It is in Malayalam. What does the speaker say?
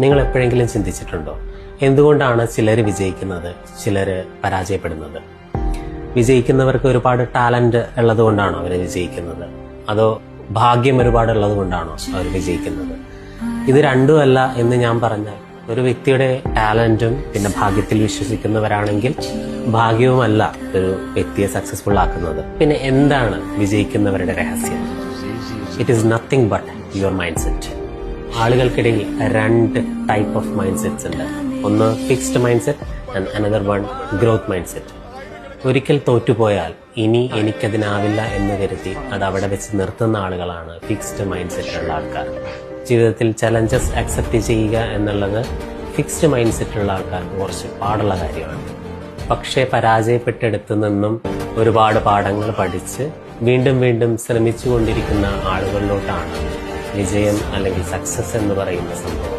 നിങ്ങൾ എപ്പോഴെങ്കിലും ചിന്തിച്ചിട്ടുണ്ടോ എന്തുകൊണ്ടാണ് ചിലർ വിജയിക്കുന്നത്, ചിലർ പരാജയപ്പെടുന്നത്? വിജയിക്കുന്നവർക്ക് ഒരുപാട് ടാലന്റ് ഉള്ളത് കൊണ്ടാണോ അവർ വിജയിക്കുന്നത്, അതോ ഭാഗ്യം ഒരുപാട് ഉള്ളത് കൊണ്ടാണോ അവർ വിജയിക്കുന്നത്? ഇത് രണ്ടുമല്ല എന്ന് ഞാൻ പറഞ്ഞാൽ, ഒരു വ്യക്തിയുടെ ടാലന്റും പിന്നെ ഭാഗ്യത്തിൽ വിശ്വസിക്കുന്നവരാണെങ്കിൽ ഭാഗ്യവുമല്ല ഒരു വ്യക്തിയെ സക്സസ്ഫുൾ ആക്കുന്നത്. പിന്നെ എന്താണ് വിജയിക്കുന്നവരുടെ രഹസ്യം? It is nothing but your mind set. ആളുകൾക്കിടയിൽ രണ്ട് ടൈപ്പ് ഓഫ് മൈൻഡ് സെറ്റ്സ് ഉണ്ട്. ഒന്ന് fixed mind set and another one growth mind set. ഒരിക്കൽ തോറ്റുപോയാൽ ഇനി എനിക്കതിനാവില്ല എന്ന് കരുതി അത് അവിടെ വെച്ച് നിർത്തുന്ന ആളുകളാണ് ഫിക്സ്ഡ് മൈൻഡ് സെറ്റ് ഉള്ള ആൾക്കാർ. ജീവിതത്തിൽ ചലഞ്ചസ് അക്സെപ്റ്റ് ചെയ്യുക എന്നുള്ളത് ഫിക്സ്ഡ് മൈൻഡ് സെറ്റ് ഉള്ള ആൾക്കാർക്ക് കുറച്ച് പാടുള്ള കാര്യമാണ്. പക്ഷേ പരാജയപ്പെട്ടെടുത്തു നിന്നും ഒരുപാട് പാഠങ്ങൾ പഠിച്ച് വീണ്ടും വീണ്ടും ശ്രമിച്ചുകൊണ്ടിരിക്കുന്ന ആളുകളിലോട്ടാണ് വിജയം അല്ലെങ്കിൽ സക്സസ് എന്ന് പറയുന്ന സംഭവം